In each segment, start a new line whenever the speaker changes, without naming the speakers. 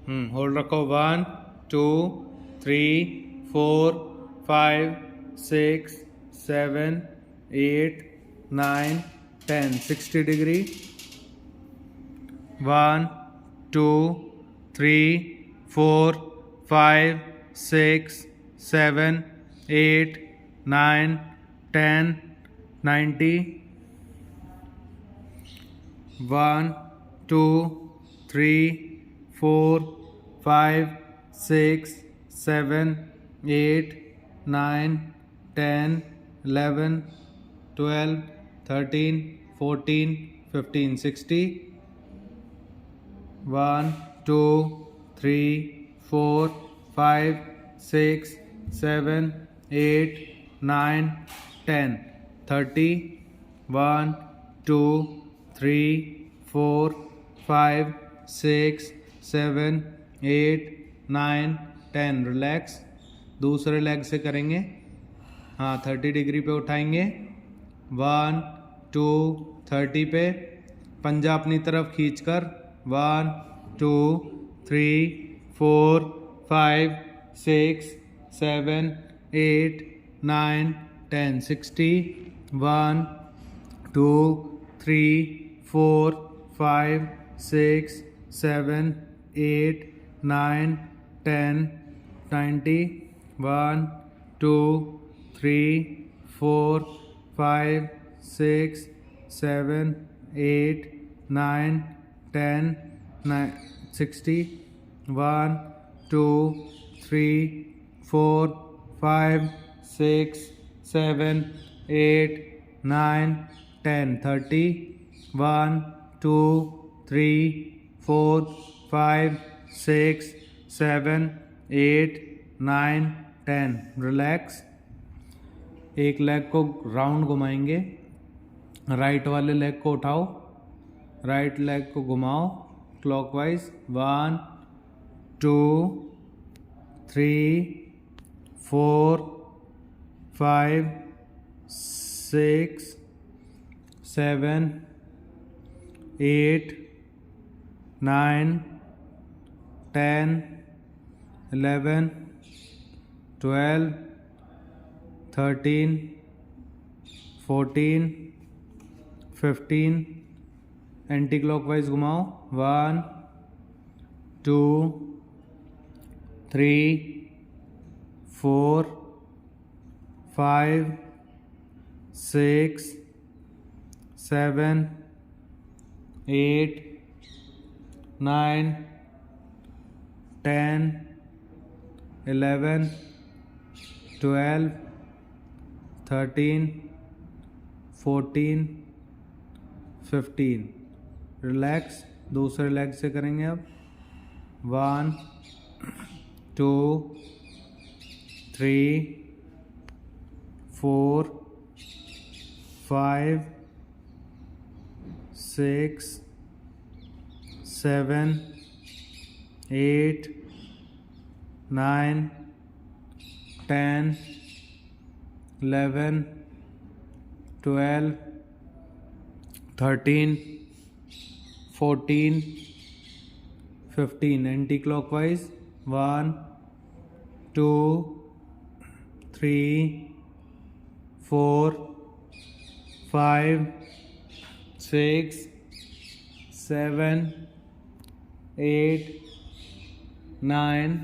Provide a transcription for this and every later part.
Hold रखो। 1 2 3 4 5 6 7 8 9 10 60 degree. 1 2 3 4 5 6 7 8 9 10 90। 1 2 3 4 5 6 7 8 9 10 11 12 13 14 15 60। 1 2 3 4 5 6 7 8 9 10 30। 1 2 3 4 5 6 7 8 9 10। Relax. दूसरे leg से करेंगे। हाँ, 30 डिग्री पे उठाएंगे। 1 2 30 पे पंजा अपनी तरफ खींचकर 1 2 3 4 5 6 7 8 9 10 60। 1 2 3 4 5 6 7 8 9 10 90। 1 2 3 4 5 6 7 8 9 10 60। 1 2 3 4 5 6 7 8 9 10 30। 1 2 3 4 5 6 7 8 9 10। रिलैक्स। एक लेग को राउंड घुमाएंगे। राइट वाले लेग को उठाओ, राइट लेग को घुमाओ क्लॉकवाइज। 1 2 3 4 5 6 7 8 9 10 11 12 13 14 15। एंटी क्लॉकवाइज घुमाओ। 1 2 3 4 5 6 7 8 9 10 11 12 13 14 15। रिलैक्स। दूसरे लेग से करेंगे अब। 1 2 3 4 5 6 7 8 9 10 11 12 13 14 15। Anti clockwise. 1 2 3 4 5 6 7 8 9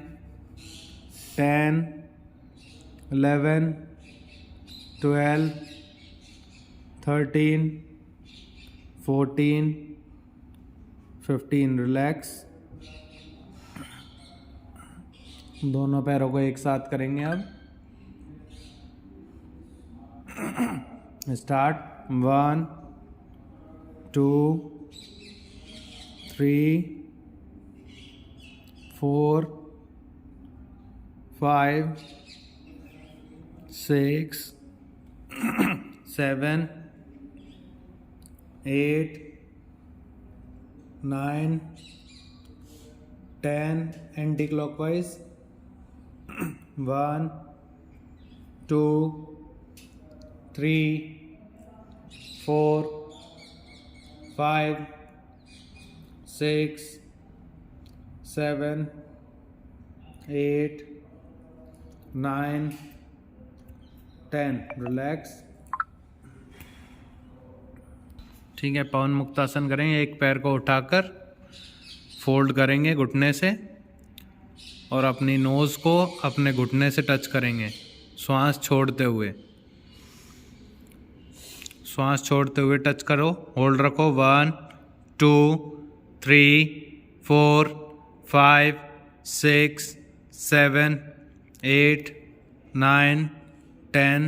10 11 12 13 14 15। रिलैक्स। दोनों पैरों को एक साथ करेंगे अब। स्टार्ट। 1 2 3 4 5 6 7 8 9 10। Anti clockwise. 1 2 3 4 5 6 7 8 9 10। रिलैक्स। ठीक है, पवन मुक्तासन करेंगे। एक पैर को उठाकर फोल्ड करेंगे घुटने से और अपनी नोज़ को अपने घुटने से टच करेंगे, श्वास छोड़ते हुए। श्वास छोड़ते हुए टच करो, होल्ड रखो। 1 2 3 4 5 6 7 8 9 10।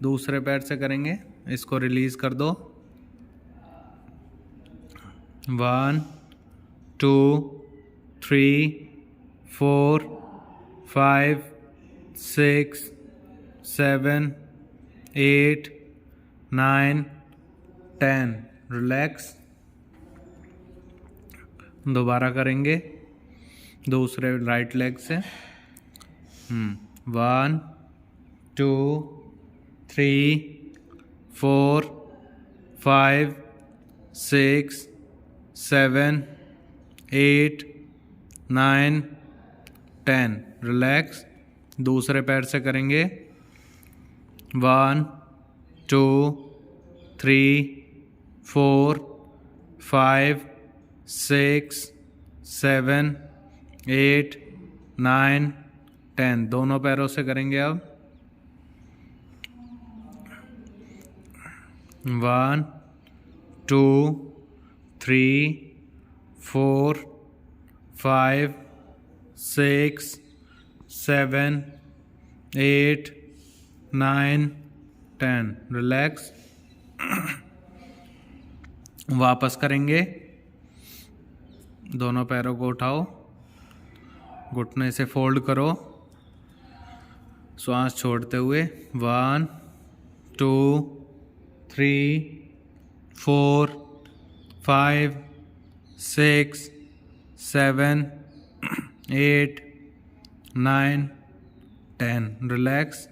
दूसरे पैर से करेंगे, इसको रिलीज कर दो। 1 2 3 4 5 6 7 8 9 10। रिलैक्स। दोबारा करेंगे दूसरे राइट लेग से। 1 2 3 4 5 6 7 8 9 10। रिलैक्स। दूसरे पैर से करेंगे। 1 2 3 4 5 6 7 8 9 10। दोनों पैरों से करेंगे अब। 1 2 3 4 5 6 7 8 9 10। रिलैक्स। वापस करेंगे। दोनों पैरों को उठाओ, घुटने से फोल्ड करो, श्वास छोड़ते हुए। 1 2 3 4 5 6 7 8 9 10। रिलैक्स।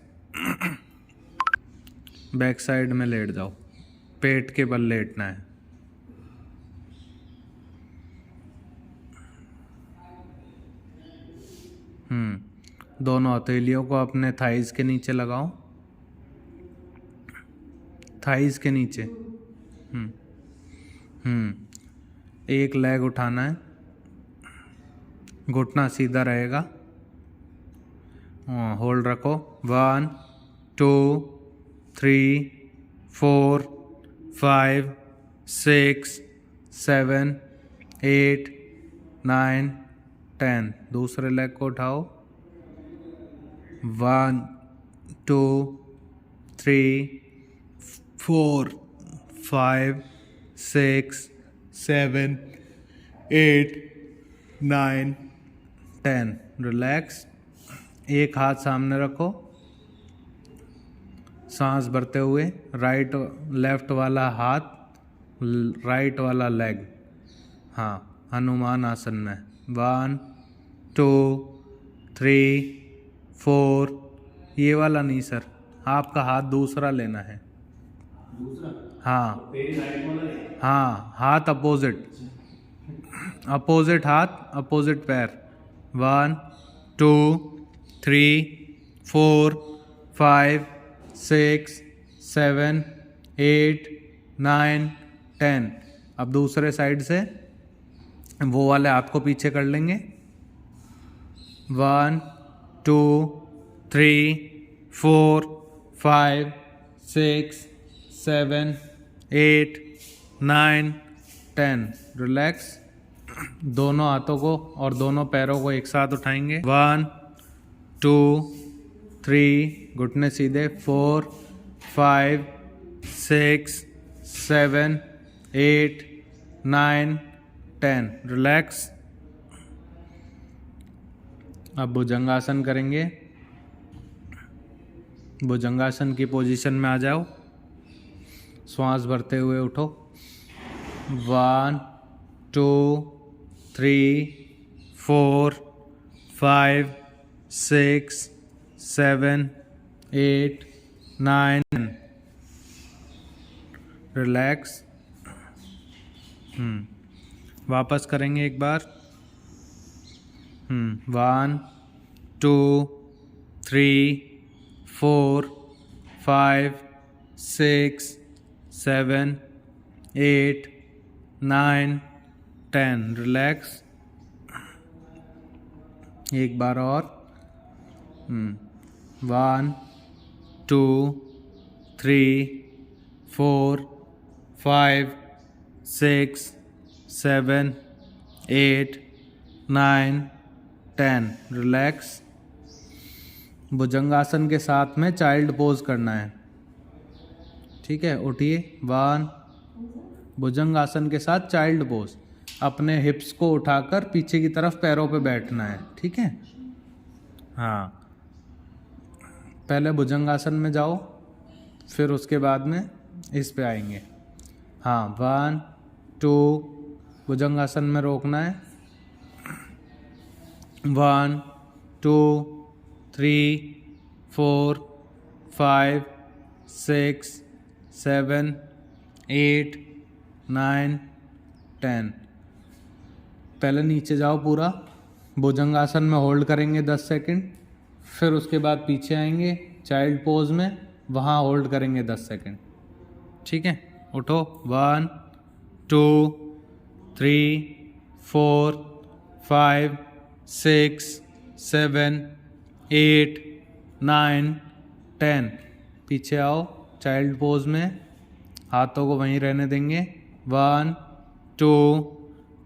बैक साइड में लेट जाओ, पेट के बल लेटना है। दोनों हथेलियों को अपने थाइज के नीचे लगाओ, थाइज के नीचे। एक लेग उठाना है, घुटना सीधा रहेगा। होल्ड रखो। 1 2 3 4 5 6 7 8 9 10। दूसरे लेग को उठाओ। 1 2 3 4 5 6 7 8 9 10। रिलैक्स। एक हाथ सामने रखो, सांस भरते हुए। राइट लेफ्ट वाला हाथ, राइट वाला लेग, हनुमान आसन में। 1 2 3 4। ये वाला नहीं सर, आपका हाथ दूसरा लेना है। हाथ अपोजिट, हाथ अपोजिट पैर। 1 2 3 4 5 6 7 8 9 10। अब दूसरे साइड से वो वाले हाथ को पीछे कर लेंगे। 1 2 3 4 5 6 7 8 9 10। रिलैक्स। दोनों हाथों को और दोनों पैरों को एक साथ उठाएंगे। 1 2 3, घुटने सीधे। 4 5 6 7 8 9 10। रिलैक्स। अब भुजंगासन करेंगे। भुजंगासन की पोजीशन में आ जाओ, श्वास भरते हुए उठो। 1 2 3 4 5 6 7 8 9। रिलैक्स। वापस करेंगे एक बार। 1 2 3 4 5 6 7 8 9 10। रिलैक्स। एक बार और। 1 2 3 4 5 6 7 8 9 10। रिलैक्स। भुजंगासन के साथ में चाइल्ड पोज करना है। ठीक है, उठिए। 1 भुजंगासन के साथ चाइल्ड पोज। अपने हिप्स को उठाकर पीछे की तरफ पैरों पे बैठना है। ठीक है। हाँ, पहले भुजंगासन में जाओ, फिर उसके बाद में इस पे आएंगे। हाँ, 1 2 भुजंगासन में रोकना है। 1 2 3 4 5 6 7 8 9 10। पहले नीचे जाओ पूरा। भुजंगासन में होल्ड करेंगे 10 सेकंड, फिर उसके बाद पीछे आएंगे चाइल्ड पोज में, वहाँ होल्ड करेंगे 10 सेकंड। ठीक है, उठो। 1 2 3 4 5 6 7 8 9 10। पीछे आओ चाइल्ड पोज में, हाथों को वहीं रहने देंगे। 1 2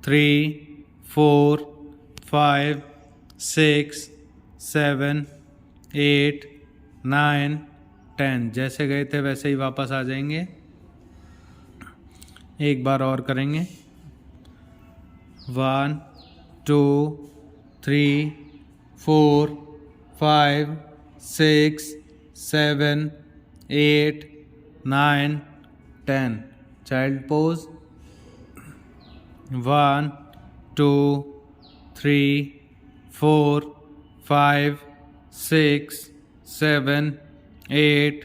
3 4 5 6 7 8 9 10। जैसे गए थे वैसे ही वापस आ जाएंगे। एक बार और करेंगे। 1 2 3 4 5 6 7 8 9 10। Child pose. 1 2 3 4 5 6 7 8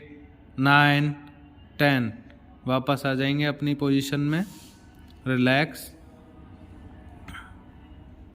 9 10। वापस आ जाएंगे अपनी पोजीशन में। रिलैक्स।